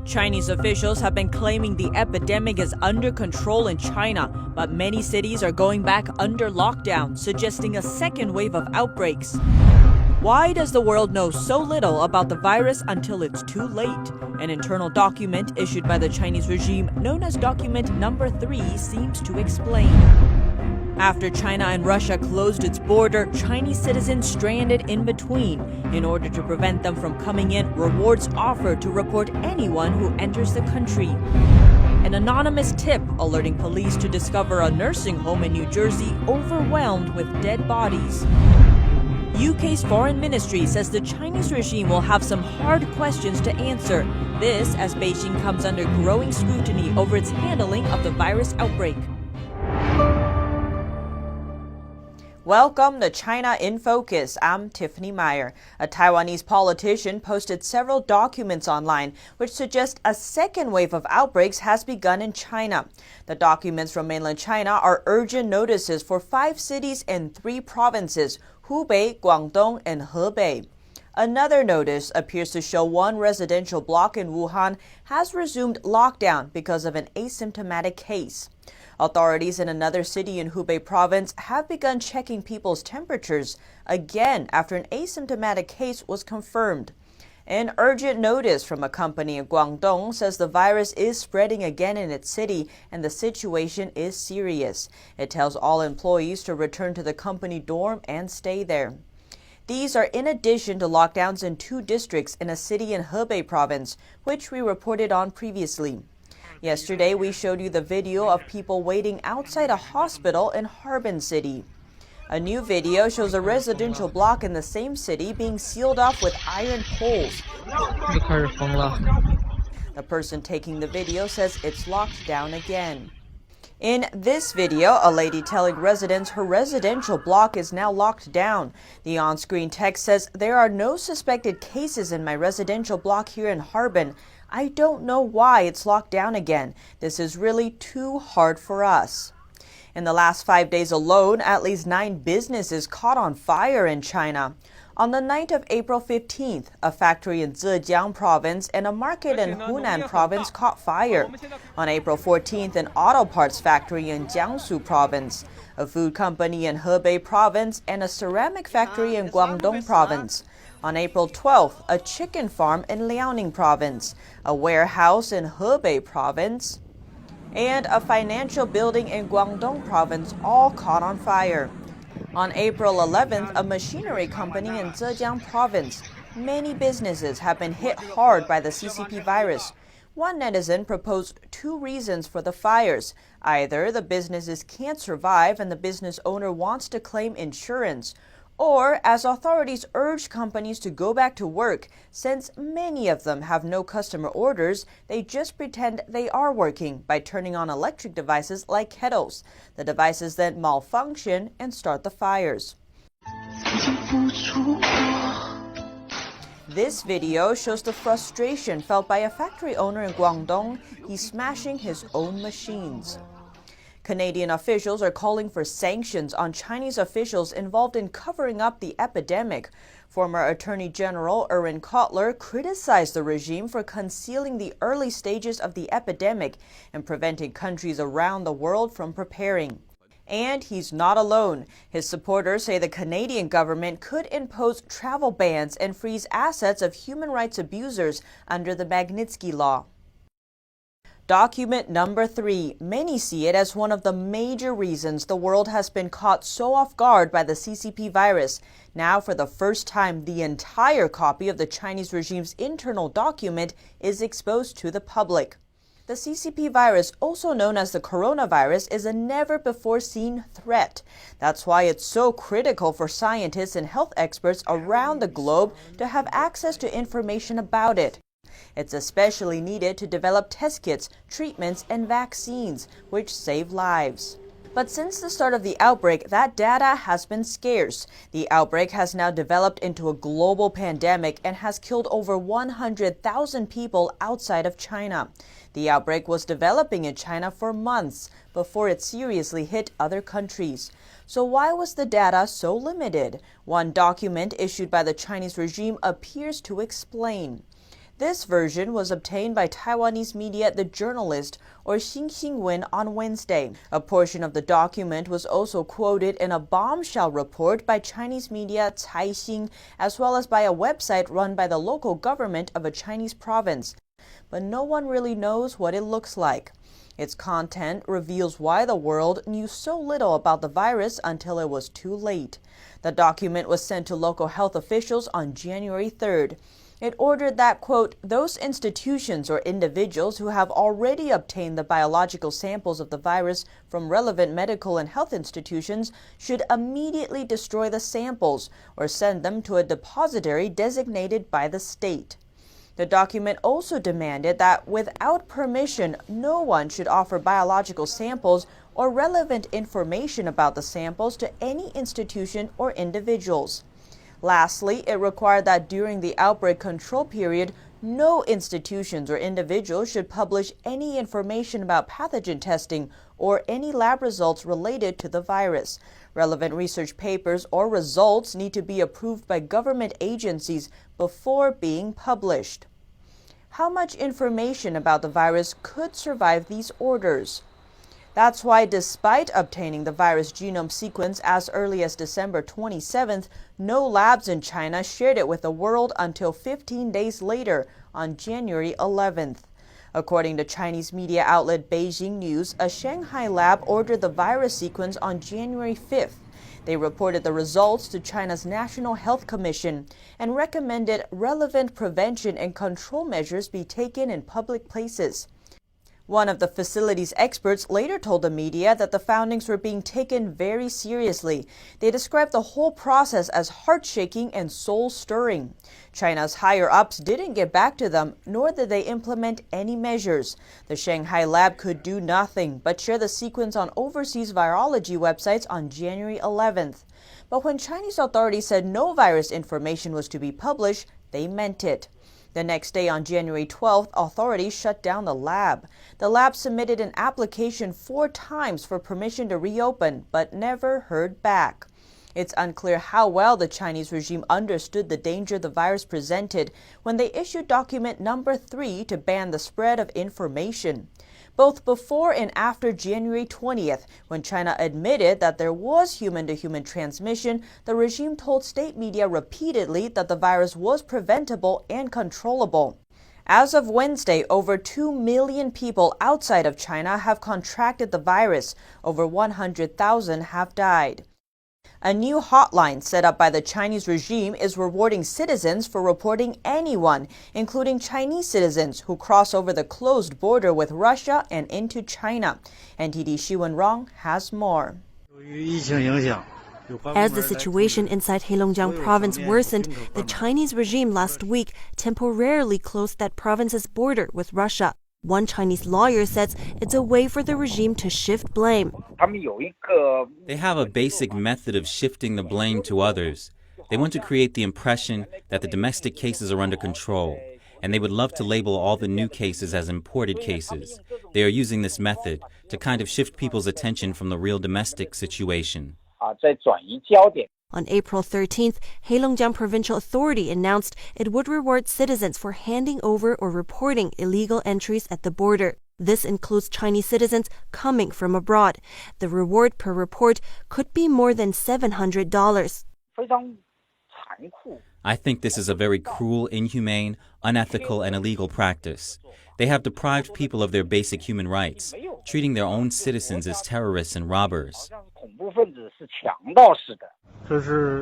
Chinese officials have been claiming the epidemic is under control in China, but many cities are going back under lockdown, suggesting a second wave of outbreaks. Why does the world know so little about the virus until it's too late? An internal document issued by the Chinese regime, known as Document Number 3, seems to explain. After China and Russia closed its border, Chinese citizens stranded in between. In order to prevent them from coming in, rewards offered to report anyone who enters the country. An anonymous tip alerting police to discover a nursing home in New Jersey overwhelmed with dead bodies. UK's foreign ministry says the Chinese regime will have some hard questions to answer. This as Beijing comes under growing scrutiny over its handling of the virus outbreak. Welcome to China in Focus. I'm Tiffany Meyer. A Taiwanese politician posted several documents online which suggest a second wave of outbreaks has begun in China. The documents from mainland China are urgent notices for 5 cities and 3 provinces, Hubei, Guangdong, and Hebei. Another notice appears to show one residential block in Wuhan has resumed lockdown because of an asymptomatic case. Authorities in another city in Hubei province have begun checking people's temperatures again after an asymptomatic case was confirmed. An urgent notice from a company in Guangdong says the virus is spreading again in its city and the situation is serious. It tells all employees to return to the company dorm and stay there. These are in addition to lockdowns in 2 districts in a city in Hebei province, which we reported on previously. Yesterday, we showed you the video of people waiting outside a hospital in Harbin City. A new video shows a residential block in the same city being sealed off with iron poles. The person taking the video says it's locked down again. In this video, a lady telling residents her residential block is now locked down. The on-screen text says, "There are no suspected cases in my residential block here in Harbin. I don't know why it's locked down again. This is really too hard for us." In the last 5 days alone, at least 9 businesses caught on fire in China. On the night of April 15th, a factory in Zhejiang province and a market in Hunan province caught fire. On April 14th, an auto parts factory in Jiangsu province, a food company in Hebei province, and a ceramic factory in Guangdong province. On April 12th, a chicken farm in Liaoning province, a warehouse in Hebei province, and a financial building in Guangdong province all caught on fire. On April 11th, a machinery company in Zhejiang province. Many businesses have been hit hard by the CCP virus. One netizen proposed 2 reasons for the fires. Either the businesses can't survive and the business owner wants to claim insurance, or as authorities urge companies to go back to work, since many of them have no customer orders, they just pretend they are working by turning on electric devices like kettles. The devices then malfunction and start the fires. This video shows the frustration felt by a factory owner in Guangdong. He's smashing his own machines. Canadian officials are calling for sanctions on Chinese officials involved in covering up the epidemic. Former Attorney General Erin Kotler criticized the regime for concealing the early stages of the epidemic and preventing countries around the world from preparing. And he's not alone. His supporters say the Canadian government could impose travel bans and freeze assets of human rights abusers under the Magnitsky Law. Document number 3. Many see it as one of the major reasons the world has been caught so off guard by the CCP virus. Now, for the first time, the entire copy of the Chinese regime's internal document is exposed to the public. The CCP virus, also known as the coronavirus, is a never-before-seen threat. That's why it's so critical for scientists and health experts around the globe to have access to information about it. It's especially needed to develop test kits, treatments, and vaccines, which save lives. But since the start of the outbreak, that data has been scarce. The outbreak has now developed into a global pandemic and has killed over 100,000 people outside of China. The outbreak was developing in China for months before it seriously hit other countries. So why was the data so limited? One document issued by the Chinese regime appears to explain. This version was obtained by Taiwanese media The Journalist, or Xinxinwen, on Wednesday. A portion of the document was also quoted in a bombshell report by Chinese media Caixin, as well as by a website run by the local government of a Chinese province. But no one really knows what it looks like. Its content reveals why the world knew so little about the virus until it was too late. The document was sent to local health officials on January 3rd. It ordered that, quote, those institutions or individuals who have already obtained the biological samples of the virus from relevant medical and health institutions should immediately destroy the samples or send them to a depository designated by the state. The document also demanded that without permission, no one should offer biological samples or relevant information about the samples to any institution or individuals. Lastly, it required that during the outbreak control period, no institutions or individuals should publish any information about pathogen testing or any lab results related to the virus. Relevant research papers or results need to be approved by government agencies before being published. How much information about the virus could survive these orders? That's why, despite obtaining the virus genome sequence as early as December 27th, no labs in China shared it with the world until 15 days later, on January 11th. According to Chinese media outlet Beijing News, a Shanghai lab ordered the virus sequence on January 5th. They reported the results to China's National Health Commission and recommended relevant prevention and control measures be taken in public places. One of the facility's experts later told the media that the findings were being taken very seriously. They described the whole process as heart-shaking and soul-stirring. China's higher-ups didn't get back to them, nor did they implement any measures. The Shanghai lab could do nothing but share the sequence on overseas virology websites on January 11th. But when Chinese authorities said no virus information was to be published, they meant it. The next day, on January 12th, authorities shut down the lab. The lab submitted an application 4 times for permission to reopen, but never heard back. It's unclear how well the Chinese regime understood the danger the virus presented when they issued document number 3 to ban the spread of information. Both before and after January 20th, when China admitted that there was human-to-human transmission, the regime told state media repeatedly that the virus was preventable and controllable. As of Wednesday, over 2 million people outside of China have contracted the virus. Over 100,000 have died. A new hotline set up by the Chinese regime is rewarding citizens for reporting anyone, including Chinese citizens, who cross over the closed border with Russia and into China. NTD Xi Wenrong has more. As the situation inside Heilongjiang province worsened, the Chinese regime last week temporarily closed that province's border with Russia. One Chinese lawyer says it's a way for the regime to shift blame. They have a basic method of shifting the blame to others. They want to create the impression that the domestic cases are under control, and they would love to label all the new cases as imported cases. They are using this method to kind of shift people's attention from the real domestic situation. On April 13th, Heilongjiang Provincial Authority announced it would reward citizens for handing over or reporting illegal entries at the border. This includes Chinese citizens coming from abroad. The reward per report could be more than $700. I think this is a very cruel, inhumane, unethical, and illegal practice. They have deprived people of their basic human rights, treating their own citizens as terrorists and robbers.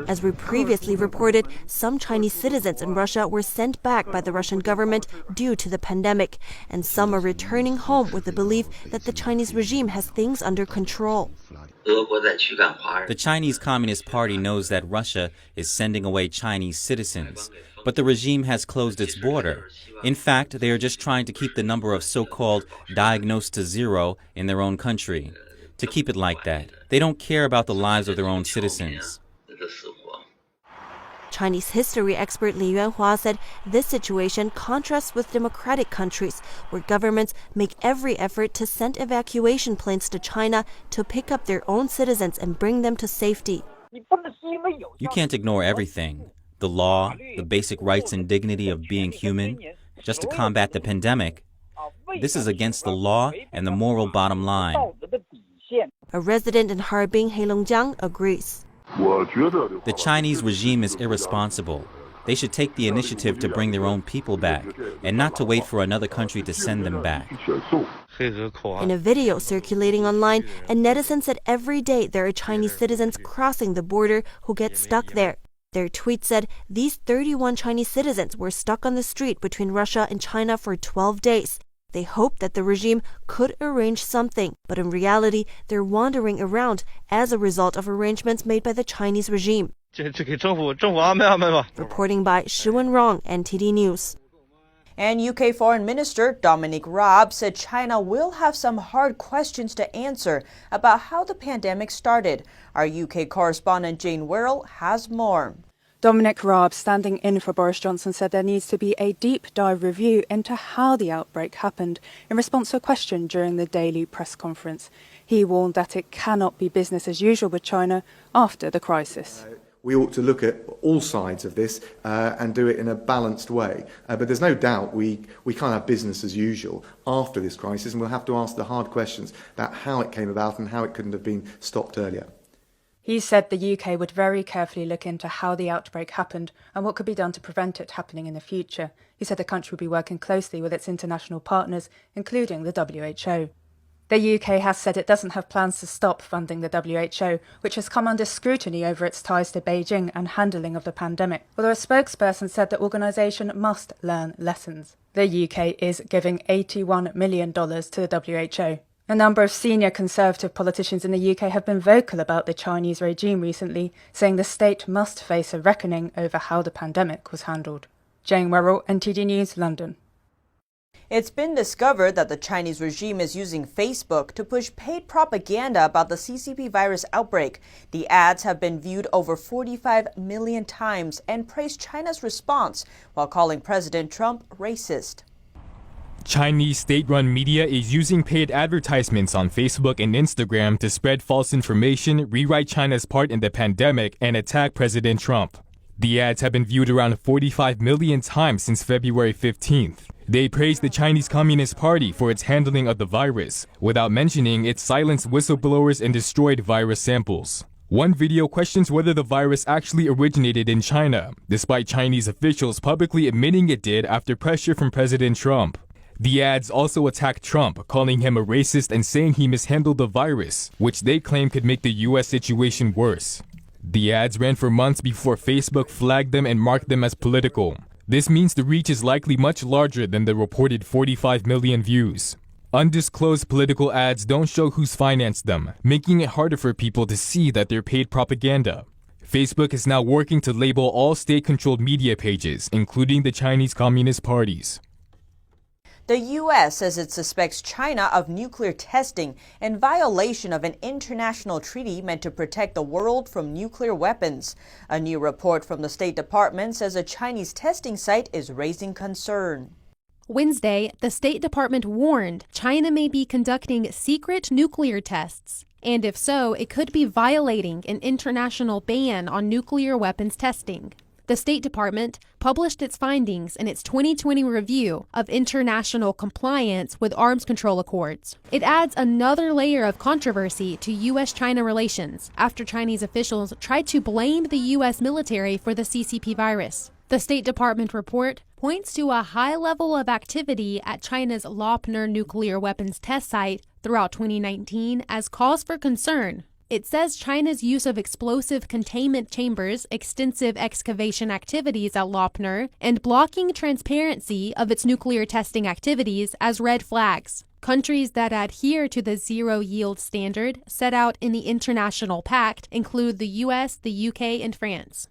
As we previously reported, some Chinese citizens in Russia were sent back by the Russian government due to the pandemic, and some are returning home with the belief that the Chinese regime has things under control. The Chinese Communist Party knows that Russia is sending away Chinese citizens, but the regime has closed its border. In fact, they are just trying to keep the number of so-called diagnosed to zero in their own country. To keep it like that. They don't care about the lives of their own citizens. Chinese history expert Li Yuanhua said this situation contrasts with democratic countries where governments make every effort to send evacuation planes to China to pick up their own citizens and bring them to safety. You can't ignore everything. The law, the basic rights and dignity of being human. just to combat the pandemic. This is against the law and the moral bottom line. A resident in Harbin, Heilongjiang, agrees. The Chinese regime is irresponsible. They should take the initiative to bring their own people back, and not to wait for another country to send them back. In a video circulating online, a netizen said every day there are Chinese citizens crossing the border who get stuck there. Their tweet said these 31 Chinese citizens were stuck on the street between Russia and China for 12 days. They hope that the regime could arrange something, but in reality, they're wandering around as a result of arrangements made by the Chinese regime. Reporting by Shi Wenrong, NTD News. And UK Foreign Minister Dominic Raab said China will have some hard questions to answer about how the pandemic started. Our UK correspondent Jane Worrell has more. Dominic Raab, standing in for Boris Johnson, said there needs to be a deep dive review into how the outbreak happened in response to a question during the daily press conference. He warned that it cannot be business as usual with China after the crisis. We ought to look at all sides of this and do it in a balanced way. But there's no doubt we can't have business as usual after this crisis, and we'll have to ask the hard questions about how it came about and how it couldn't have been stopped earlier. He said the UK would very carefully look into how the outbreak happened and what could be done to prevent it happening in the future. He said the country would be working closely with its international partners, including the WHO. The UK has said it doesn't have plans to stop funding the WHO, which has come under scrutiny over its ties to Beijing and handling of the pandemic, although a spokesperson said the organisation must learn lessons. The UK is giving $81 million to the WHO. A number of senior Conservative politicians in the UK have been vocal about the Chinese regime recently, saying the state must face a reckoning over how the pandemic was handled. Jane Worrell, NTD News, London. It's been discovered that the Chinese regime is using Facebook to push paid propaganda about the CCP virus outbreak. The ads have been viewed over 45 million times and praised China's response while calling President Trump racist. Chinese state-run media is using paid advertisements on Facebook and Instagram to spread false information, rewrite China's part in the pandemic, and attack President Trump. The ads have been viewed around 45 million times since February 15th. They praised the Chinese Communist Party for its handling of the virus, without mentioning it silenced whistleblowers and destroyed virus samples. One video questions whether the virus actually originated in China, despite Chinese officials publicly admitting it did after pressure from President Trump. The ads also attacked Trump, calling him a racist and saying he mishandled the virus, which they claim could make the U.S. situation worse. The ads ran for months before Facebook flagged them and marked them as political. This means the reach is likely much larger than the reported 45 million views. Undisclosed political ads don't show who's financed them, making it harder for people to see that they're paid propaganda. Facebook is now working to label all state-controlled media pages, including the Chinese Communist parties. The U.S. says it suspects China of nuclear testing in violation of an international treaty meant to protect the world from nuclear weapons. A new report from the State Department says a Chinese testing site is raising concern. Wednesday, the State Department warned China may be conducting secret nuclear tests, and if so, it could be violating an international ban on nuclear weapons testing. The State Department published its findings in its 2020 review of international compliance with arms control accords. It adds another layer of controversy to U.S.-China relations after Chinese officials tried to blame the U.S. military for the CCP virus. The State Department report points to a high level of activity at China's Flowww nuclear weapons test site throughout 2019 as cause for concern. It says China's use of explosive containment chambers, extensive excavation activities at Flowww, and blocking transparency of its nuclear testing activities as red flags. Countries that adhere to the zero-yield standard set out in the international pact include the U.S., the UK, and France.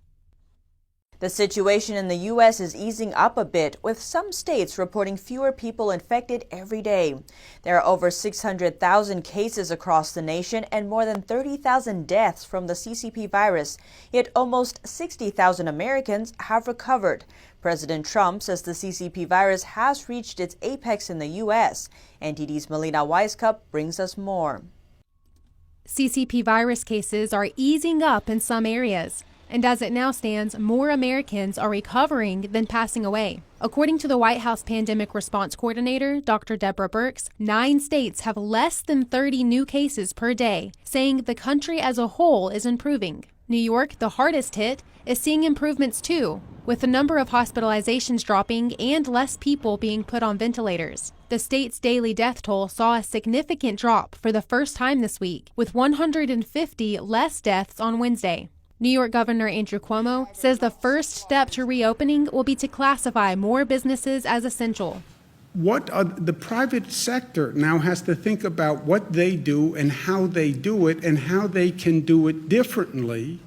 The situation in the U.S. is easing up a bit, with some states reporting fewer people infected every day. There are over 600,000 cases across the nation and more than 30,000 deaths from the CCP virus, yet almost 60,000 Americans have recovered. President Trump says the CCP virus has reached its apex in the U.S. NTD's Melina Weiskup brings us more. CCP virus cases are easing up in some areas. And as it now stands, more Americans are recovering than passing away. According to the White House Pandemic Response Coordinator, Dr. Deborah Birx, 9 states have less than 30 new cases per day, saying the country as a whole is improving. New York, the hardest hit, is seeing improvements too, with the number of hospitalizations dropping and less people being put on ventilators. The state's daily death toll saw a significant drop for the first time this week, with 150 less deaths on Wednesday. New York Governor Andrew Cuomo says the first step to reopening will be to classify more businesses as essential. The private sector now has to think about what they do and how they do it and how they can do it differently.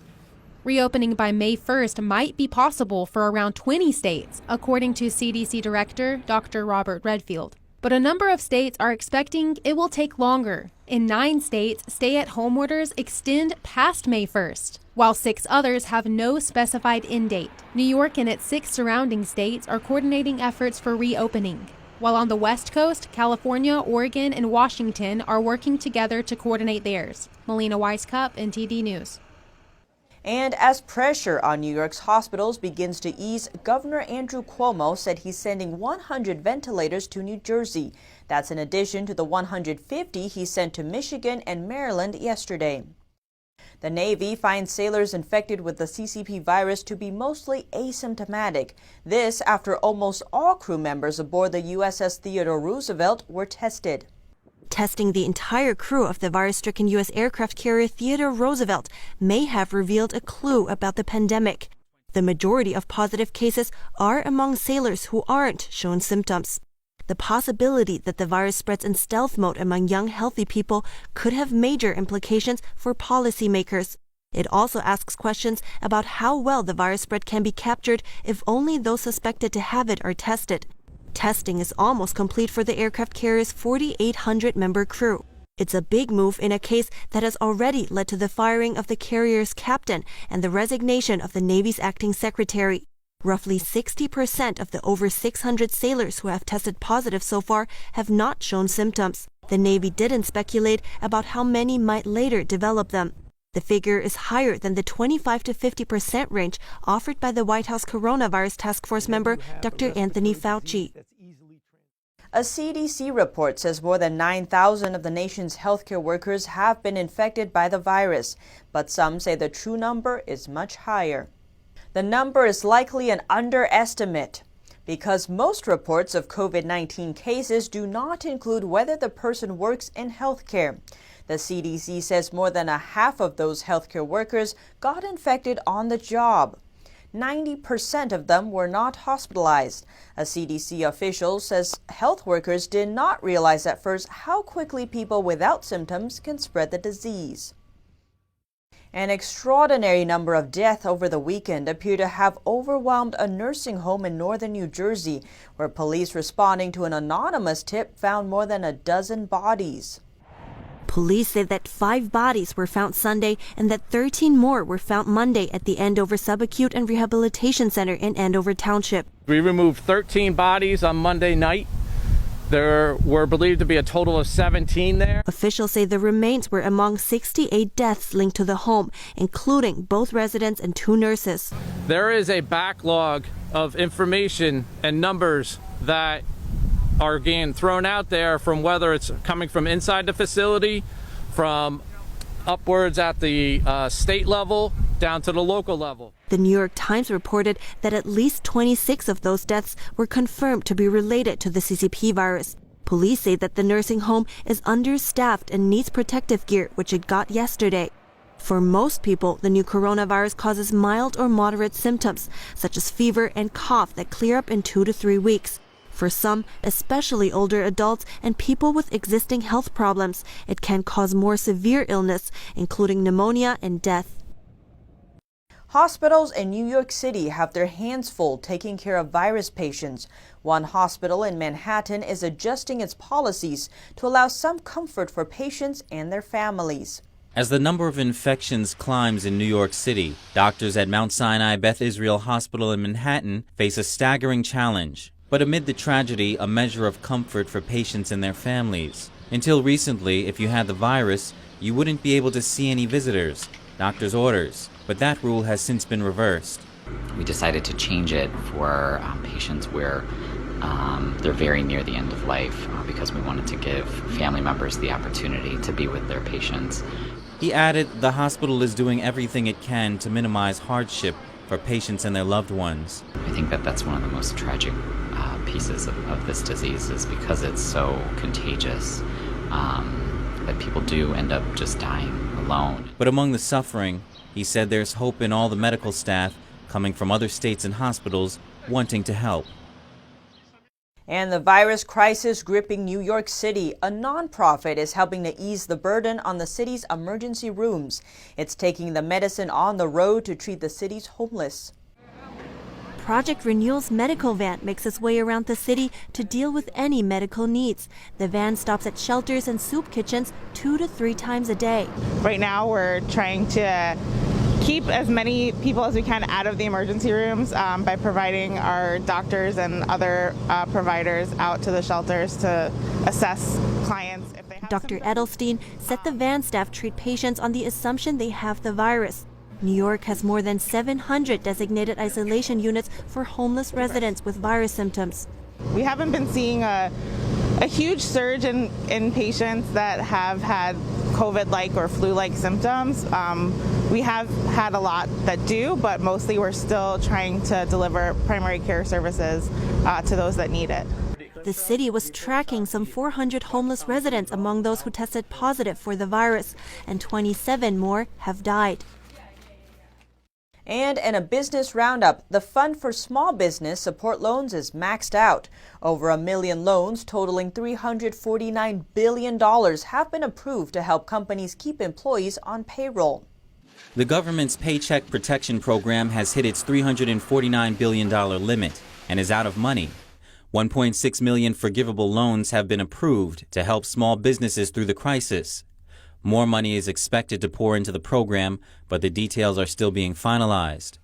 Reopening by May 1st might be possible for around 20 states, according to CDC Director Dr. Robert Redfield. But a number of states are expecting it will take longer. In 9 states, stay-at-home orders extend past May 1st, while 6 others have no specified end date. New York and its 6 surrounding states are coordinating efforts for reopening, while on the West Coast, California, Oregon, and Washington are working together to coordinate theirs. Melina Weisskopf, NTD News. And as pressure on New York's hospitals begins to ease, Governor Andrew Cuomo said he's sending 100 ventilators to New Jersey. That's in addition to the 150 he sent to Michigan and Maryland yesterday. The Navy finds sailors infected with the CCP virus to be mostly asymptomatic. This after almost all crew members aboard the USS Theodore Roosevelt were tested. Testing the entire crew of the virus-stricken U.S. aircraft carrier Theodore Roosevelt may have revealed a clue about the pandemic. The majority of positive cases are among sailors who aren't shown symptoms. The possibility that the virus spreads in stealth mode among young, healthy people could have major implications for policymakers. It also asks questions about how well the virus spread can be captured if only those suspected to have it are tested. Testing is almost complete for the aircraft carrier's 4,800-member crew. It's a big move in a case that has already led to the firing of the carrier's captain and the resignation of the Navy's acting secretary. Roughly 60% of the over 600 sailors who have tested positive so far have not shown symptoms. The Navy didn't speculate about how many might later develop them. The figure is higher than the 25 to 50% range offered by the White House Coronavirus Task Force member, Dr. Anthony Fauci. A CDC report says more than 9,000 of the nation's healthcare workers have been infected by the virus, but some say the true number is much higher. The number is likely an underestimate because most reports of COVID-19 cases do not include whether the person works in healthcare. The CDC says more than a half of those healthcare workers got infected on the job. 90% of them were not hospitalized. A CDC official says health workers did not realize at first how quickly people without symptoms can spread the disease. An extraordinary number of deaths over the weekend appear to have overwhelmed a nursing home in northern New Jersey, where police responding to an anonymous tip found more than a dozen bodies. Police say that 5 bodies were found Sunday and that 13 more were found Monday at the Andover Subacute and Rehabilitation Center in Andover Township. We removed 13 bodies on Monday night. There were believed to be a total of 17 there. Officials say the remains were among 68 deaths linked to the home, including both residents and 2 nurses. There is a backlog of information and numbers that are being thrown out there, from whether it's coming from inside the facility, from upwards at the state level, down to the local level. The New York Times reported that at least 26 of those deaths were confirmed to be related to the CCP virus. Police say that the nursing home is understaffed and needs protective gear, which it got yesterday. For most people, the new coronavirus causes mild or moderate symptoms, such as fever and cough that clear up in 2 to 3 weeks. For some, especially older adults and people with existing health problems, it can cause more severe illness, including pneumonia and death. Hospitals in New York City have their hands full taking care of virus patients. One hospital in Manhattan is adjusting its policies to allow some comfort for patients and their families. As the number of infections climbs in New York City, doctors at Mount Sinai Beth Israel Hospital in Manhattan face a staggering challenge. But amid the tragedy, a measure of comfort for patients and their families. Until recently, if you had the virus, you wouldn't be able to see any visitors. doctor's orders, but that rule has since been reversed. We decided to change it for patients where they're very near the end of life because we wanted to give family members the opportunity to be with their patients. He added the hospital is doing everything it can to minimize hardship for patients and their loved ones. I think that that's one of the most tragic pieces of this disease is because it's so contagious that people do end up just dying alone. But among the suffering, he said there's hope in all the medical staff coming from other states and hospitals wanting to help. And the virus crisis gripping New York City, a nonprofit is helping to ease the burden on the city's emergency rooms. It's taking the medicine on the road to treat the city's homeless. Project Renewal's medical van makes its way around the city to deal with any medical needs. The van stops at shelters and soup kitchens 2 to 3 times a day. Right now we're trying to keep as many people as we can out of the emergency rooms by providing our doctors and other providers out to the shelters to assess clients. If they have Dr. Edelstein said the van staff treat patients on the assumption they have the virus. New York has more than 700 designated isolation units for homeless residents with virus symptoms. We haven't been seeing a huge surge in patients that have had COVID-like or flu-like symptoms. We have had a lot that do, but mostly we're still trying to deliver primary care services to those that need it. The city was tracking some 400 homeless residents among those who tested positive for the virus, and 27 more have died. And in a business roundup, the Fund for Small Business Support Loans is maxed out. Over 1 million loans totaling $349 billion have been approved to help companies keep employees on payroll. The government's Paycheck Protection Program has hit its $349 billion limit and is out of money. 1.6 million forgivable loans have been approved to help small businesses through the crisis. More money is expected to pour into the program, but the details are still being finalized.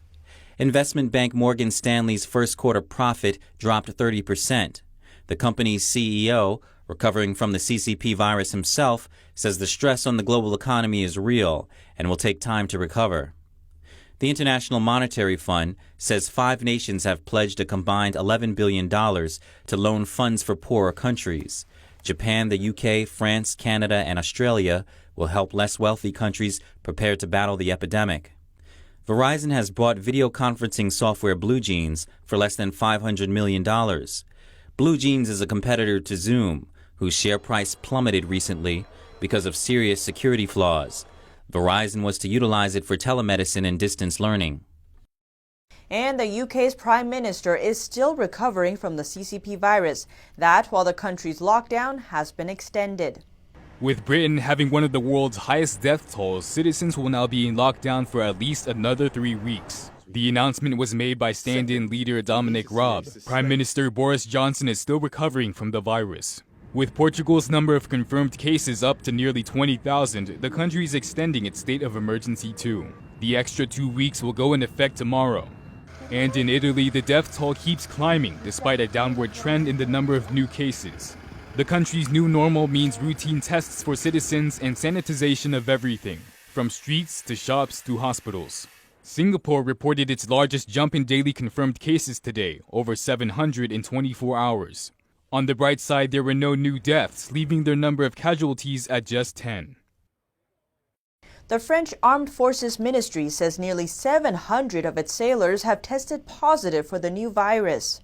Investment bank Morgan Stanley's first quarter profit dropped 30%. The company's CEO, recovering from the CCP virus himself, says the stress on the global economy is real and will take time to recover. The International Monetary Fund says 5 nations have pledged a combined $11 billion to loan funds for poorer countries. Japan, the UK, France, Canada, and Australia will help less wealthy countries prepare to battle the epidemic. Verizon has bought video conferencing software BlueJeans for less than $500 million. BlueJeans is a competitor to Zoom, whose share price plummeted recently because of serious security flaws. Verizon was to utilize it for telemedicine and distance learning. And the UK's Prime Minister is still recovering from the CCP virus. That while the country's lockdown has been extended. With Britain having one of the world's highest death tolls, citizens will now be in lockdown for at least another 3 weeks. The announcement was made by stand-in leader Dominic Raab. Prime Minister Boris Johnson is still recovering from the virus. With Portugal's number of confirmed cases up to nearly 20,000, the country is extending its state of emergency too. The extra 2 weeks will go in effect tomorrow. And in Italy, the death toll keeps climbing despite a downward trend in the number of new cases. The country's new normal means routine tests for citizens and sanitization of everything, from streets to shops to hospitals. Singapore reported its largest jump in daily confirmed cases today, over 700 in 24 hours. On the bright side, there were no new deaths, leaving their number of casualties at just 10. The French Armed Forces Ministry says nearly 700 of its sailors have tested positive for the new virus.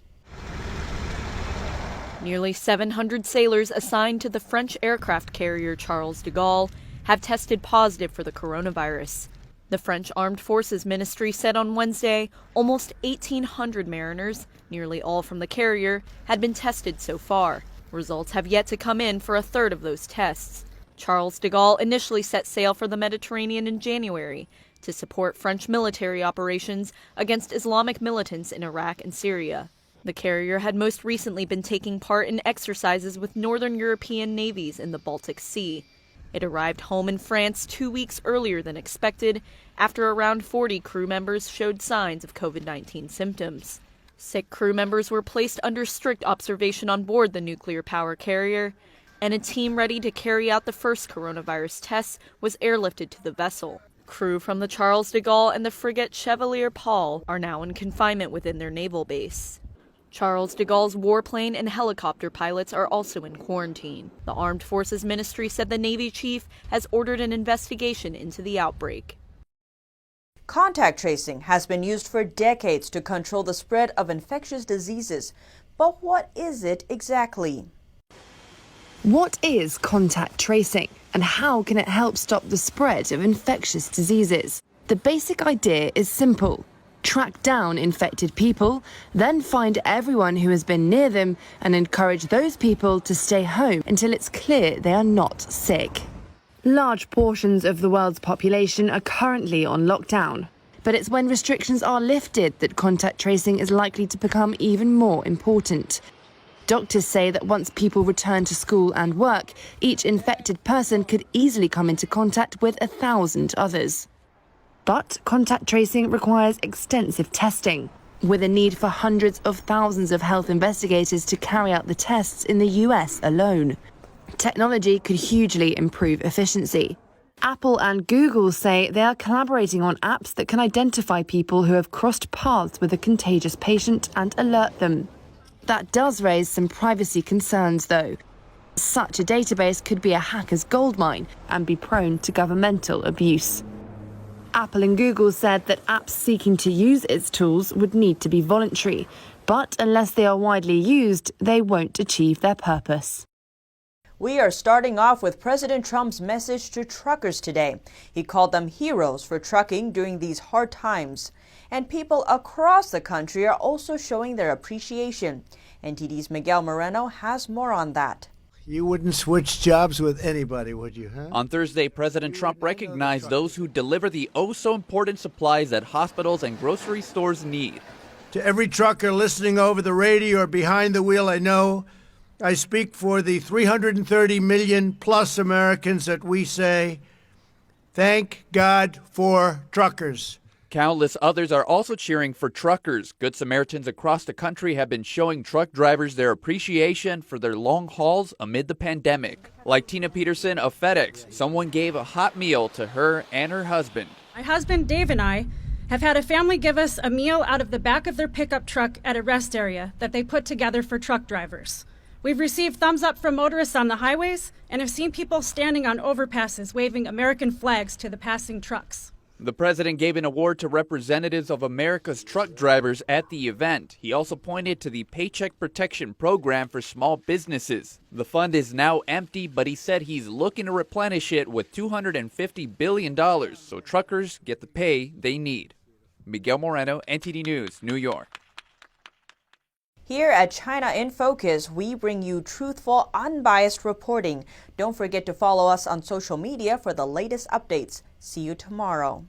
Nearly 700 sailors assigned to the French aircraft carrier Charles de Gaulle have tested positive for the coronavirus. The French Armed Forces Ministry said on Wednesday almost 1,800 mariners, nearly all from the carrier, had been tested so far. Results have yet to come in for a third of those tests. Charles de Gaulle initially set sail for the Mediterranean in January to support French military operations against Islamic militants in Iraq and Syria. The carrier had most recently been taking part in exercises with Northern European navies in the Baltic Sea. It arrived home in France 2 weeks earlier than expected, after around 40 crew members showed signs of COVID-19 symptoms. Sick crew members were placed under strict observation on board the nuclear power carrier, and a team ready to carry out the first coronavirus tests was airlifted to the vessel. Crew from the Charles de Gaulle and the frigate Chevalier Paul are now in confinement within their naval base. Charles de Gaulle's warplane and helicopter pilots are also in quarantine. The Armed Forces Ministry said the Navy chief has ordered an investigation into the outbreak. Contact tracing has been used for decades to control the spread of infectious diseases. But what is it exactly? What is contact tracing and how can it help stop the spread of infectious diseases? The basic idea is simple. Track down infected people, then find everyone who has been near them and encourage those people to stay home until it's clear they are not sick. Large portions of the world's population are currently on lockdown, but it's when restrictions are lifted that contact tracing is likely to become even more important. Doctors say that once people return to school and work, each infected person could easily come into contact with 1,000 others. But contact tracing requires extensive testing, with a need for hundreds of thousands of health investigators to carry out the tests in the US alone. Technology could hugely improve efficiency. Apple and Google say they are collaborating on apps that can identify people who have crossed paths with a contagious patient and alert them. That does raise some privacy concerns, though. Such a database could be a hacker's goldmine and be prone to governmental abuse. Apple and Google said that apps seeking to use its tools would need to be voluntary, but unless they are widely used, they won't achieve their purpose. We are starting off with President Trump's message to truckers today. He called them heroes for trucking during these hard times. And people across the country are also showing their appreciation. NTD's Miguel Moreno has more on that. You wouldn't switch jobs with anybody, would you, huh? On Thursday, President Trump recognized those who deliver the oh-so-important supplies that hospitals and grocery stores need. To every trucker listening over the radio or behind the wheel, I know I speak for the 330 million plus Americans that we say, thank God for truckers. Countless others are also cheering for truckers. Good Samaritans across the country have been showing truck drivers their appreciation for their long hauls amid the pandemic. Like Tina Peterson of FedEx, someone gave a hot meal to her and her husband. My husband Dave and I have had a family give us a meal out of the back of their pickup truck at a rest area that they put together for truck drivers. We've received thumbs up from motorists on the highways and have seen people standing on overpasses waving American flags to the passing trucks. The president gave an award to representatives of America's truck drivers at the event. He also pointed to the Paycheck Protection Program for small businesses. The fund is now empty, but he said he's looking to replenish it with $250 billion so truckers get the pay they need. Miguel Moreno, NTD News, New York. Here at China in Focus, we bring you truthful, unbiased reporting. Don't forget to follow us on social media for the latest updates. See you tomorrow.